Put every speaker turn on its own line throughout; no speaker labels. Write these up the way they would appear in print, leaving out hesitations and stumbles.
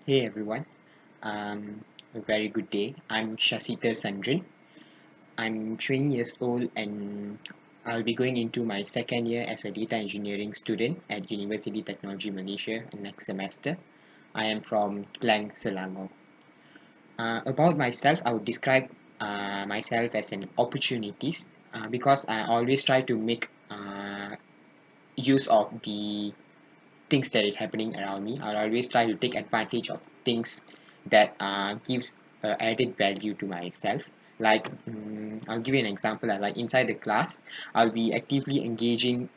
Hey everyone, a very good day. I'm Shasita Sandrin. I'm 20 years old and I'll be going into my second year as a data engineering student at University Technology Malaysia next semester. I am from Klang, Selangor. About myself, I would describe myself as an opportunist because I always try to make use of the things that is happening around me. I'll always try to take advantage of things that gives added value to myself. Like I'll give you an example. Like inside the class, I'll be actively engaging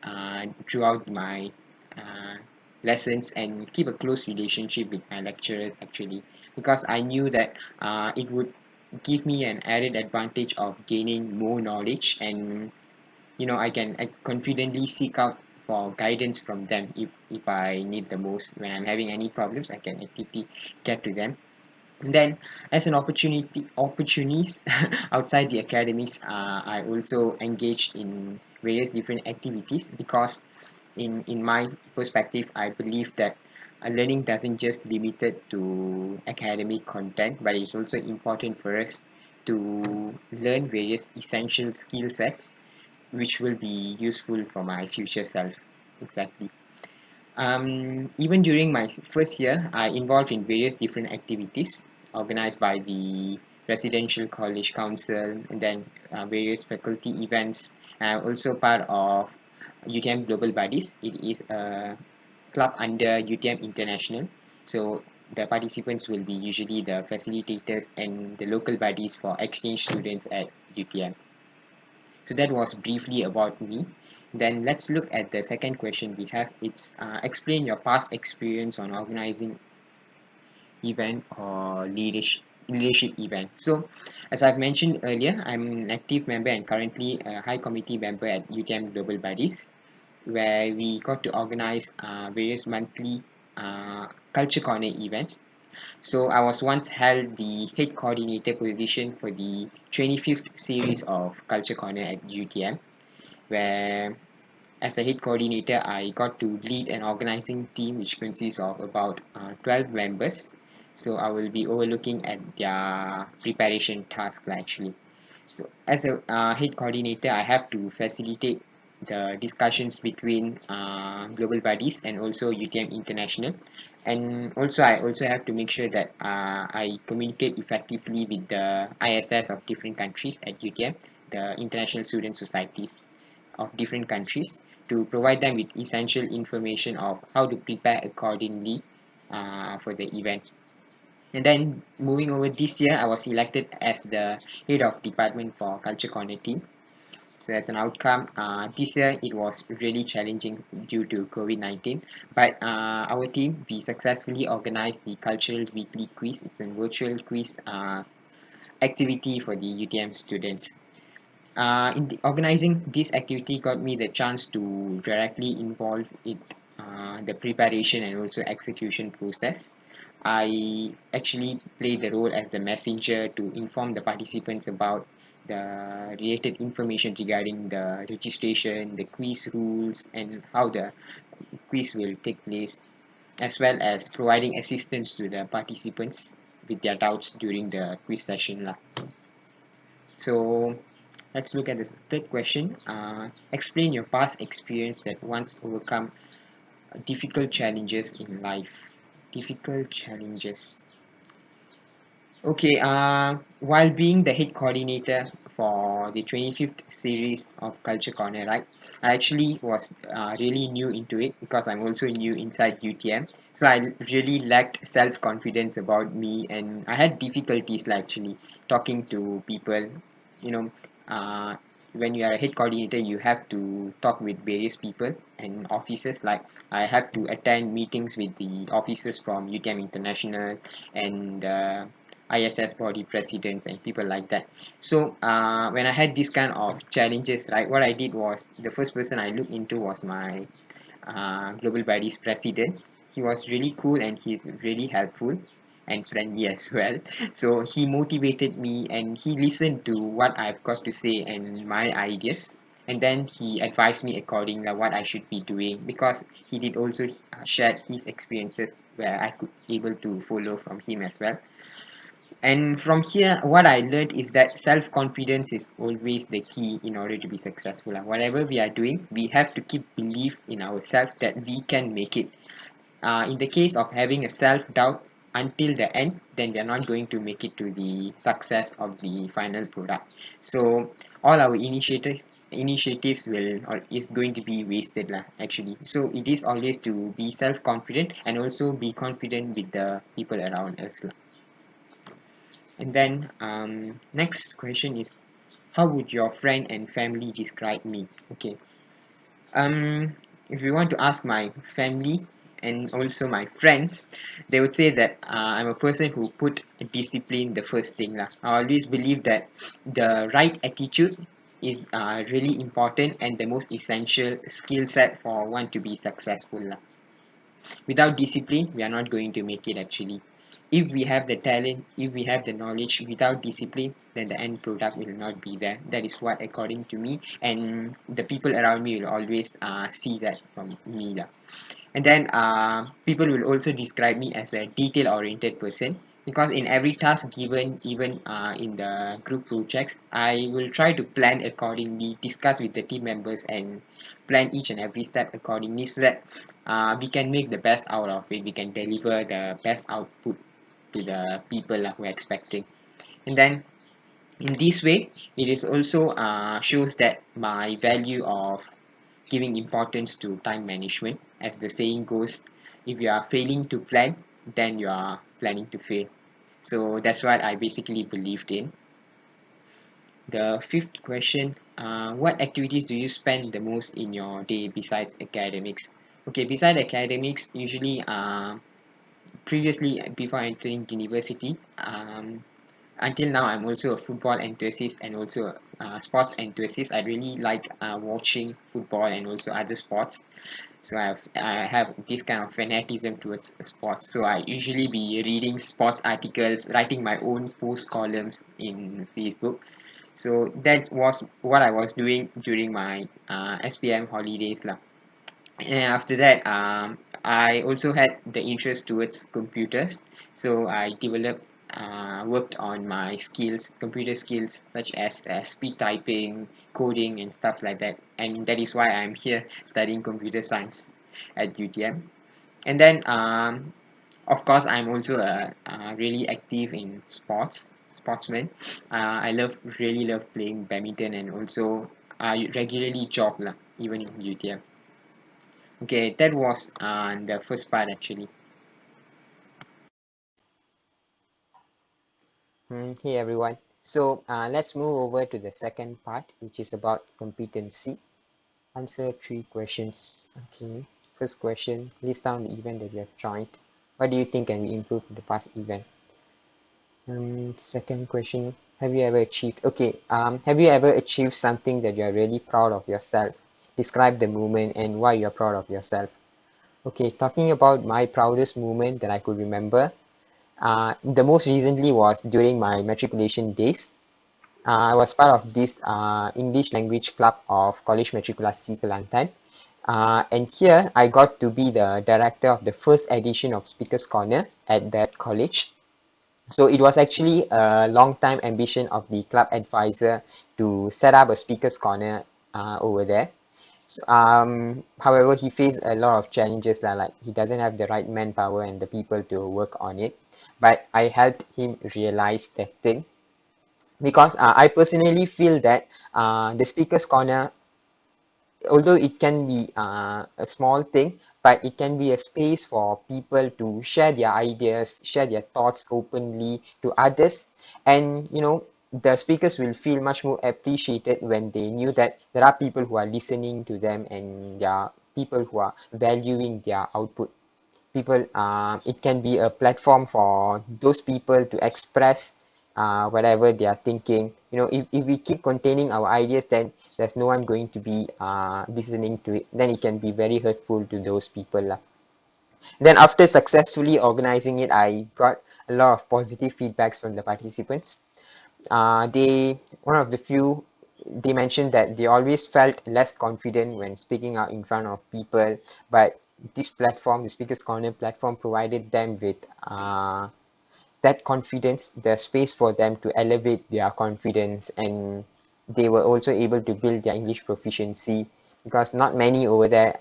throughout my uh, lessons and keep a close relationship with my lecturers actually, because I knew that it would give me an added advantage of gaining more knowledge, and I confidently seek out for guidance from them if I need the most. When I'm having any problems, I can actively get to them. And then, as an opportunist outside the academics, I also engage in various different activities because, in my perspective, I believe that learning doesn't just limited to academic content, but it's also important for us to learn various essential skill sets which will be useful for my future self. Exactly. Even during my first year, I involved in various different activities organized by the Residential College Council, and then various faculty events. Also part of UTM Global Buddies. It is a club under UTM International. So the participants will be usually the facilitators and the local buddies for exchange students at UTM. So that was briefly about me. Then let's look at the second question we have. It's explain your past experience on organizing event or leadership event. So as I've mentioned earlier, I'm an active member and currently a high committee member at UTM Global Buddies, where we got to organize various monthly culture corner events. So I was once held the head coordinator position for the 25th series of Culture Corner at UTM, where as a head coordinator, I got to lead an organizing team which consists of about 12 members. So I will be overlooking at their preparation task actually. So as a head coordinator, I have to facilitate the discussions between global bodies and also UTM International. And also I also have to make sure that I communicate effectively with the ISS of different countries at UTM, the International Student Societies of different countries, to provide them with essential information of how to prepare accordingly for the event. And then moving over this year, I was elected as the head of department for Culture Corner team. So as an outcome, this year it was really challenging due to COVID-19. But our team, we successfully organized the Cultural Weekly Quiz. It's a virtual quiz activity for the UTM students. Organizing this activity got me the chance to directly involve in the preparation and also execution process. I actually played the role as the messenger to inform the participants about the related information regarding the registration, the quiz rules, and how the quiz will take place, as well as providing assistance to the participants with their doubts during the quiz session lah. So let's look at the third question. Explain your past experience that once overcome difficult challenges in life. Difficult challenges. Okay, while being the head coordinator for the 25th series of Culture Corner, right, I actually was really new into it because I'm also new inside UTM. So I really lacked self confidence about me, and I had difficulties like actually talking to people. You know, uh, when you are a head coordinator, you have to talk with various people and officers. Like I have to attend meetings with the officers from UTM International and ISS body presidents and people like that. So when I had this kind of challenges, right, what I did was the first person I looked into was my global bodies president. He was really cool and he's really helpful and friendly as well. So he motivated me and he listened to what I've got to say and my ideas. and then he advised me according to what I should be doing, because he did also share his experiences where I could able to follow from him as well. And from here, what I learned is that self-confidence is always the key in order to be successful. Whatever we are doing, we have to keep belief in ourselves that we can make it. In the case of having a self-doubt until the end, then we are not going to make it to the success of the final product. So all our initiatives will or is going to be wasted lah, actually. So it is always to be self-confident and also be confident with the people around us lah. And then next question is, how would your friend and family describe me? Okay. If you want to ask my family and also my friends, they would say that I'm a person who put discipline the first thing lah. I always believe that the right attitude is really important and the most essential skill set for one to be successful lah. Without discipline, we are not going to make it actually. If we have the talent, if we have the knowledge without discipline, then the end product will not be there. That is what according to me, and the people around me will always see that from me lah. And then people will also describe me as a detail oriented person, because in every task given, even in the group projects, I will try to plan accordingly, discuss with the team members, and plan each and every step accordingly, so that we can make the best out of it, we can deliver the best output to the people who are expecting. And then in this way, it is also shows that my value of giving importance to time management. As the saying goes, if you are failing to plan, then you are planning to fail. So that's what I basically believed in. The fifth question, what activities do you spend the most in your day besides academics? Okay, besides academics, usually previously before entering university, until now I'm also a football enthusiast and also a sports enthusiast. I really like watching football and also other sports. So I have this kind of fanatism towards sports. So I usually be reading sports articles, writing my own post columns in Facebook. So that was what I was doing during my SPM holidays lah. And after that, I also had the interest towards computers. So I developed, worked on my skills, computer skills, such as speed typing, coding, and stuff like that. And that is why I'm here studying computer science at UTM. And then, of course, I'm also really active in sportsman. I really love playing badminton, and also I regularly jog lah, even in UTM. Okay, that was the first part actually.
Hey everyone. So let's move over to the second part, which is about competency. Answer 3 questions. Okay. First question, list down the event that you have joined. What do you think can be improved from the past event? Second question, have you ever achieved? Okay. Have you ever achieved something that you are really proud of yourself? Describe the moment and why you're proud of yourself. Okay, talking about my proudest moment that I could remember, the most recently was during my matriculation days. I was part of this English language club of College Matrikulasi Kelantan. And here I got to be the director of the first edition of Speakers Corner at that college. So it was actually a long time ambition of the club advisor to set up a Speakers Corner over there. So, however, he faced a lot of challenges like he doesn't have the right manpower and the people to work on it. But I helped him realize that thing, because I personally feel that the Speakers Corner, although it can be a small thing, but it can be a space for people to share their ideas, share their thoughts openly to others. And the speakers will feel much more appreciated when they knew that there are people who are listening to them, and there are people who are valuing their output. People, it can be a platform for those people to express whatever they are thinking. If we keep containing our ideas, then there's no one going to be listening to it. Then it can be very hurtful to those people lah. Then after successfully organizing it, I got a lot of positive feedbacks from the participants. One of the few they mentioned that they always felt less confident when speaking out in front of people, but this platform, the Speakers Corner platform, provided them with that confidence, the space for them to elevate their confidence, and they were also able to build their English proficiency, because not many over there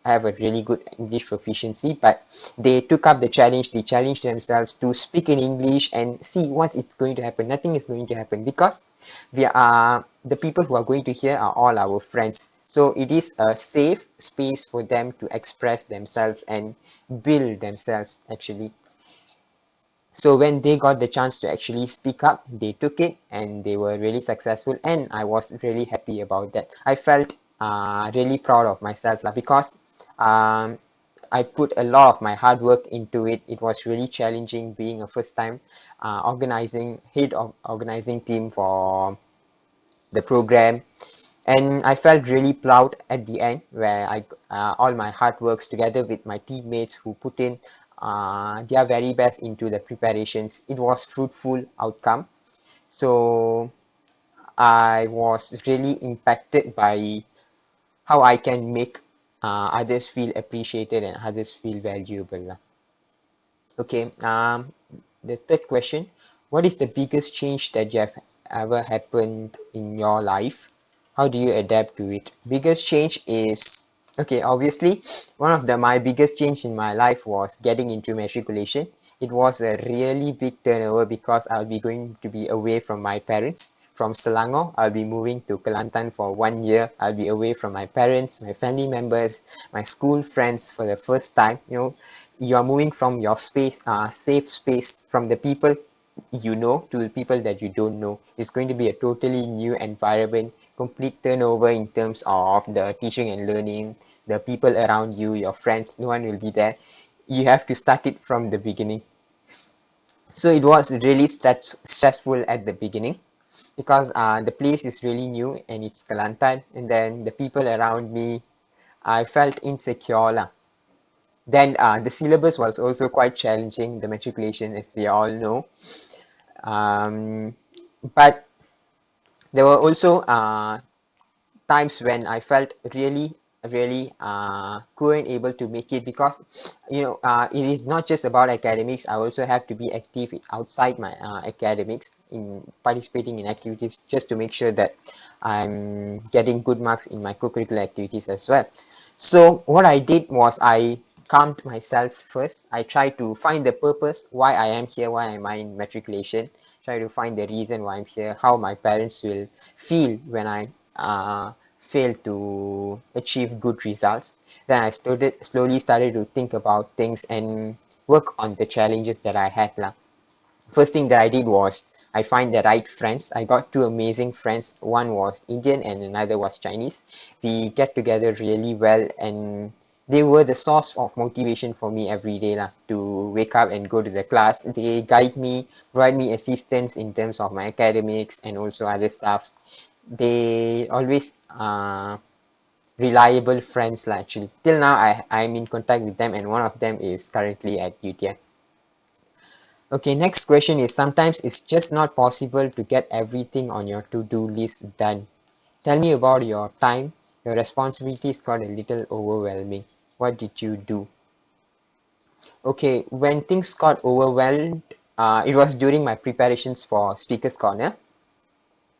have a really good English proficiency, but they took up the challenge. They challenged themselves to speak in English and see what it's going to happen. Nothing is going to happen, because we are the people who are going to hear are all our friends, so it is a safe space for them to express themselves and build themselves actually. So when they got the chance to actually speak up, they took it and they were really successful, and I was really happy about that. I felt really proud of myself because um, I put a lot of my hard work into it. It was really challenging being a first time head of organizing team for the program, and I felt really proud at the end, where all my hard works together with my teammates who put in their very best into the preparations, it was fruitful outcome. So I was really impacted by how I can make others feel appreciated and others feel valuable. Okay, the third question: what is the biggest change that you have ever happened in your life? How do you adapt to it? Biggest change is, okay, obviously one of my biggest change in my life was getting into matriculation. It was a really big turnover because I'll be going to be away from my parents. From Selangor, I'll be moving to Kelantan for 1 year. I'll be away from my parents, my family members, my school friends for the first time. You are moving from your space, safe space, from the people you know to the people that you don't know. It's going to be a totally new environment, complete turnover in terms of the teaching and learning, the people around you, your friends, no one will be there. You have to start it from the beginning. So it was really stressful at the beginning, because the place is really new and it's Kelantan, and then the people around me, I felt insecure lah. Then the syllabus was also quite challenging, the matriculation, as we all know. Um, but there were also times when I felt really couldn't able to make it, because it is not just about academics. I also have to be active outside my academics, in participating in activities, just to make sure that I'm getting good marks in my co-curricular activities as well. So what I did was I calmed myself first. I tried to find the purpose why I am here, why am I in matriculation, try to find the reason why I'm here, how my parents will feel when I fail to achieve good results. Then I slowly started to think about things and work on the challenges that I had lah. First thing that I did was I find the right friends. I got two amazing friends. One was Indian and another was Chinese. We get together really well, and they were the source of motivation for me every day lah, to wake up and go to the class. They guide me, provide me assistance in terms of my academics and also other stuffs. They always reliable friends lah, actually. Till now, I'm in contact with them, and one of them is currently at UTM. Okay, next question is, sometimes it's just not possible to get everything on your to-do list done. Tell me about your time. Your responsibilities got a little overwhelming. What did you do? Okay, when things got overwhelmed, it was during my preparations for Speakers Corner.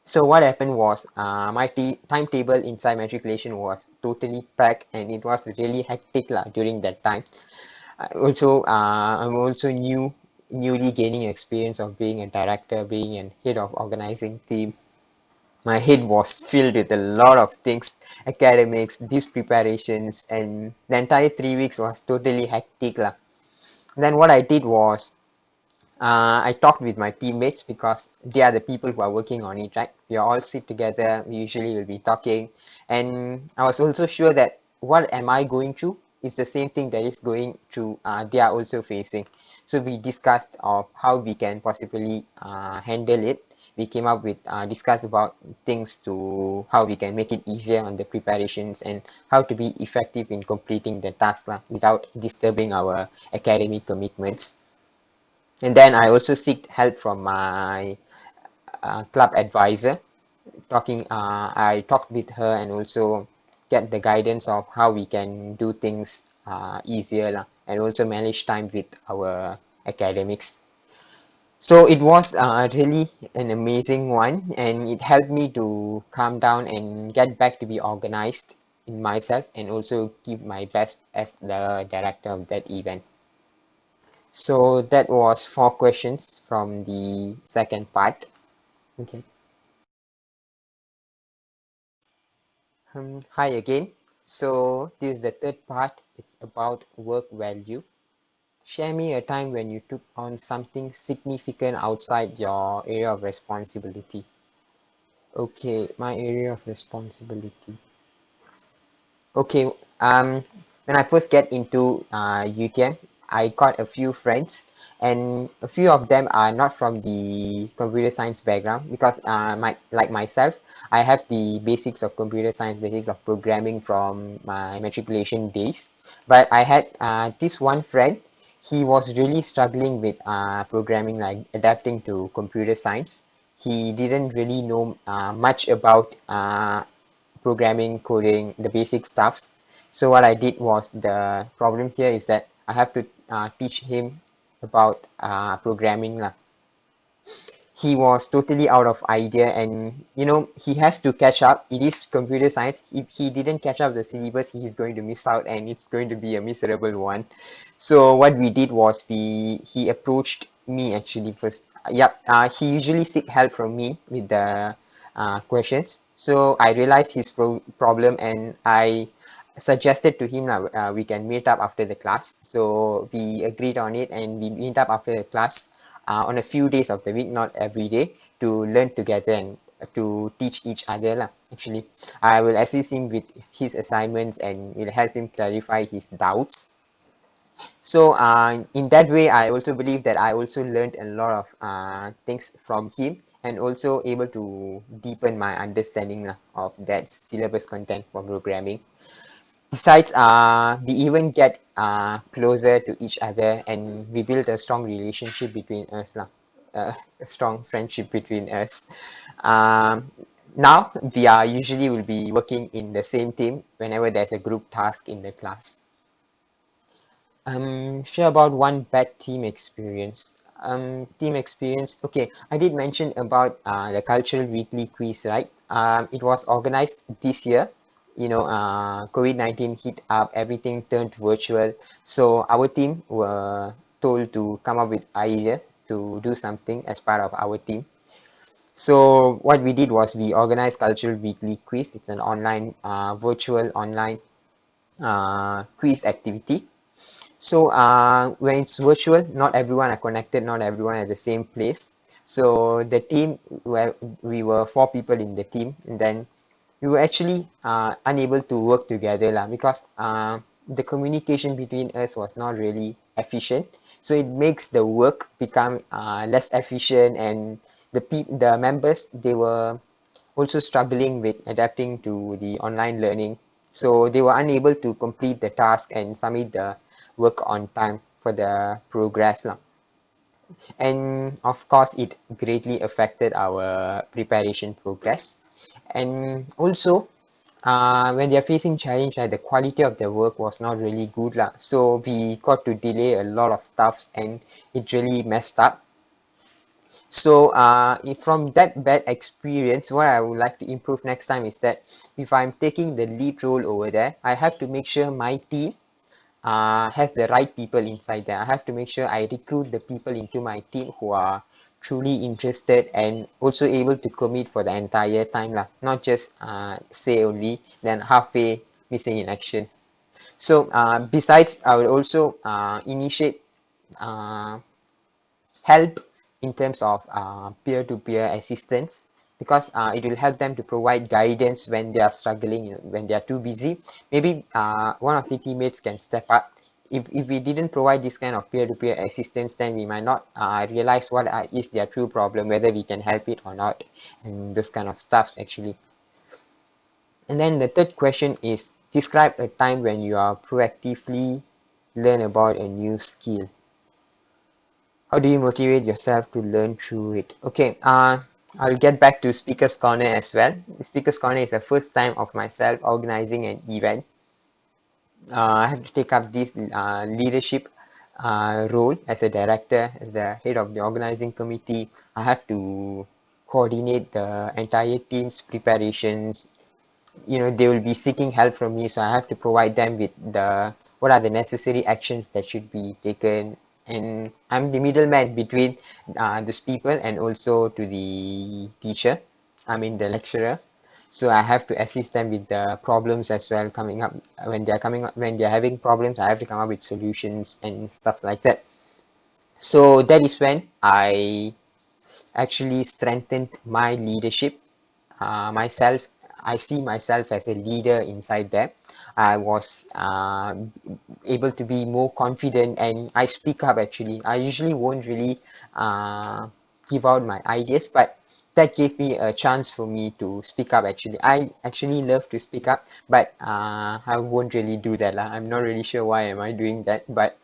So what happened was, my timetable inside matriculation was totally packed, and it was really hectic lah during that time. I'm also newly gaining experience of being a director, being a head of organizing team. My head was filled with a lot of things, academics, these preparations, and the entire 3 weeks was totally hectic lah. Then what I did was, I talked with my teammates, because they are the people who are working on it, right? We all sit together, we usually will be talking, and I was also sure that what am I going through is the same thing that is going through, they are also facing. So we discussed of how we can possibly handle it. We came up with discuss about things to how we can make it easier on the preparations, and how to be effective in completing the task without disturbing our academic commitments. And then I also seek help from my club advisor. I talked with her and also get the guidance of how we can do things easier lah, and also manage time with our academics. So it was really an amazing one, and it helped me to calm down and get back to be organized in myself and also give my best as the director of that event. So that was 4 questions from the second part. Okay. Hi again. So this is the third part. It's about work value. Share me a time when you took on something significant outside your area of responsibility. Okay, my area of responsibility. Okay, when I first get into UTM, I got a few friends, and a few of them are not from the computer science background because like myself, I have the basics of computer science, basics of programming from my matriculation days. But I had this one friend. He was really struggling with programming, like adapting to computer science. He didn't really know much about programming, coding, the basic stuffs. So what I did was, the problem here is that I have to teach him about programming lah. He was totally out of idea, and he has to catch up. It is computer science. If he didn't catch up the syllabus, he's going to miss out, and it's going to be a miserable one. So what we did was, he approached me actually first. Yep, he usually seek help from me with the questions. So I realized his problem, and I suggested to him we can meet up after the class. So we agreed on it, and we meet up after the class on a few days of the week, not every day, to learn together and to teach each other lah. Actually, I will assist him with his assignments and will help him clarify his doubts. So in that way, I also believe that I also learned a lot of things from him, and also able to deepen my understanding of that syllabus content for programming. Besides, we even get closer to each other, and we build a strong relationship between us lah. A strong friendship between us. Um, Now we are usually will be working in the same team whenever there's a group task in the class. Share about one bad team experience. Team experience. Okay, I did mention about the cultural weekly quiz, right? It was organized this year. COVID-19 hit up, everything turned virtual. So our team were told to come up with idea to do something as part of our team. So what we did was, we organized cultural weekly quiz. It's an online, virtual online quiz activity. So when it's virtual, not everyone are connected, not everyone at the same place. So the team, where we were 4 people in the team, and then we were actually unable to work together lah, because the communication between us was not really efficient. So it makes the work become less efficient, and the members, they were also struggling with adapting to the online learning. So they were unable to complete the task and submit the work on time for the progress lah. And of course, it greatly affected our preparation progress. And also, when they are facing challenge, the quality of their work was not really good lah. So we got to delay a lot of stuffs, and it really messed up. So from that bad experience, what I would like to improve next time is that, if I'm taking the lead role over there, I have to make sure my team has the right people inside there. I have to make sure I recruit the people into my team who are truly interested and also able to commit for the entire time lah, not just say only, then halfway missing in action. So besides, I will also initiate help in terms of peer-to-peer assistance, because it will help them to provide guidance when they are struggling, when they are too busy. Maybe one of the teammates can step up. If we didn't provide this kind of peer-to-peer assistance, then we might not realize what is their true problem, whether we can help it or not, and those kind of stuffs actually. And then the third question is, describe a time when you are proactively learn about a new skill. How do you motivate yourself to learn through it? Okay, I'll get back to Speaker's Corner as well. Speaker's Corner is the first time of myself organizing an event. I have to take up this leadership role as a director, as the head of the organizing committee. I have to coordinate the entire team's preparations. They will be seeking help from me, so I have to provide them with what are the necessary actions that should be taken. And I'm the middleman between those people and also to the teacher. I mean the lecturer. So I have to assist them with the problems as well coming up when they're having problems. I have to come up with solutions and stuff like that. So that is when I actually strengthened my leadership myself. I see myself as a leader inside there. I was able to be more confident and I speak up actually. I usually won't really give out my ideas, but that gave me a chance for me to speak up actually. I actually love to speak up, but I won't really do that lah. I'm not really sure why am I doing that, but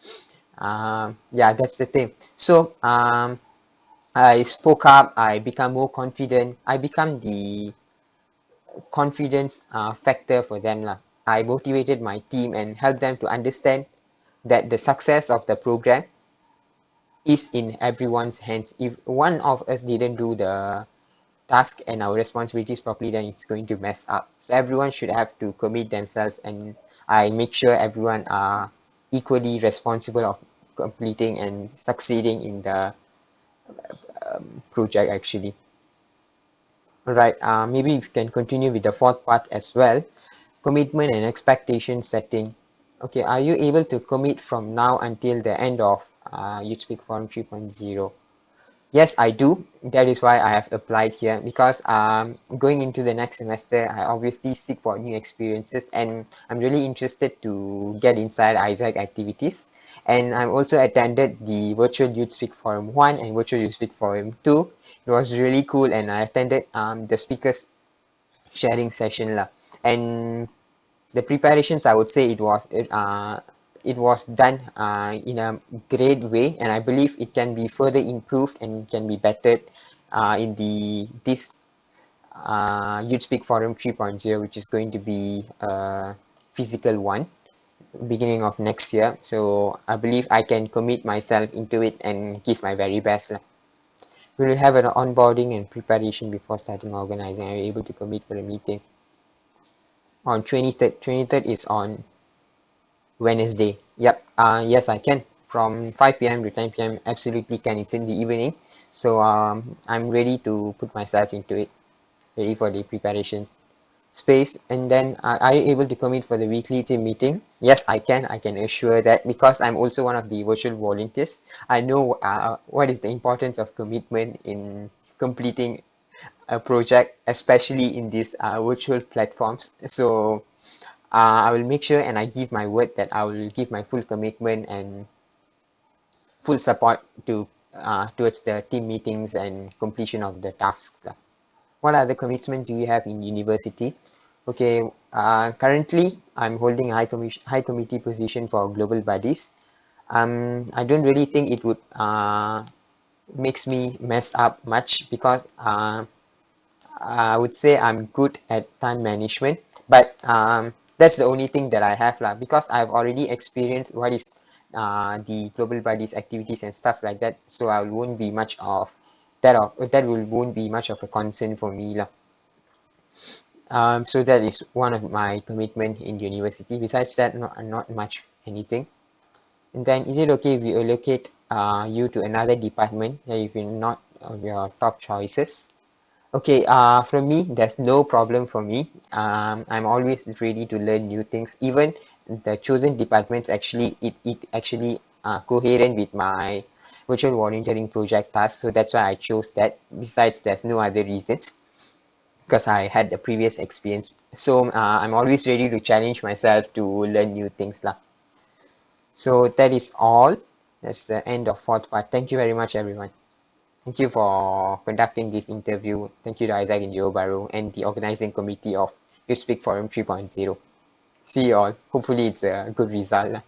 yeah, that's the thing. So I spoke up, I become more confident, I become the confidence factor for them lah. I motivated my team and helped them to understand that the success of the program is in everyone's hands. If one of us didn't do the task and our responsibilities properly, then it's going to mess up. So everyone should have to commit themselves, and I make sure everyone are equally responsible of completing and succeeding in the project actually. Alright, maybe we can continue with the fourth part as well. Commitment and expectation setting. Okay, are you able to commit from now until the end of Youth Speak Forum 3.0? Yes, I do. That is why I have applied here, because going into the next semester, I obviously seek for new experiences and I'm really interested to get inside ISAC activities. And I'm also attended the Virtual Youth Speak Forum 1 and Virtual Youth Speak Forum 2. It was really cool and I attended the speakers sharing session lah. And the preparations, I would say it was done in a great way, and I believe it can be further improved and can be bettered in this Youth Speak Forum 3.0, which is going to be a physical one beginning of next year. So I believe I can commit myself into it and give my very best. We'll have an onboarding and preparation before starting organizing. Are you able to commit for a meeting on 23rd? 23rd is on Wednesday. Yep. Yes, I can. From 5 p.m. to 10 p.m. Absolutely can. It's in the evening. So I'm ready to put myself into it. Ready for the preparation space. And then are you able to commit for the weekly team meeting? Yes, I can. I can assure that, because I'm also one of the virtual volunteers. I know what is the importance of commitment in completing a project, especially in these virtual platforms. So I will make sure and I give my word that I will give my full commitment and full support to towards the team meetings and completion of the tasks. What other commitments do you have in university? Okay, currently I'm holding a high committee position for global buddies. I don't really think it would makes me mess up much, because I would say I'm good at time management, but that's the only thing that I have lah, because I've already experienced what is the global buddies activities and stuff like that, so I won't be much of that won't be much of a concern for me lah. So that is one of my commitment in university. Besides that, not much anything. And then, is it okay if we allocate you to another department if you're not your top choices? Okay, from me, there's no problem for me. I'm always ready to learn new things. Even the chosen departments actually, it actually coherent with my virtual volunteering project task. So that's why I chose that. Besides, there's no other reasons, because I had the previous experience. So I'm always ready to challenge myself to learn new things lah. So that is all. That's the end of fourth part. Thank you very much, everyone. Thank you for conducting this interview. Thank you to Isaac and Joe Barrow and the organizing committee of You Speak Forum 3.0. See you all. Hopefully it's a good result.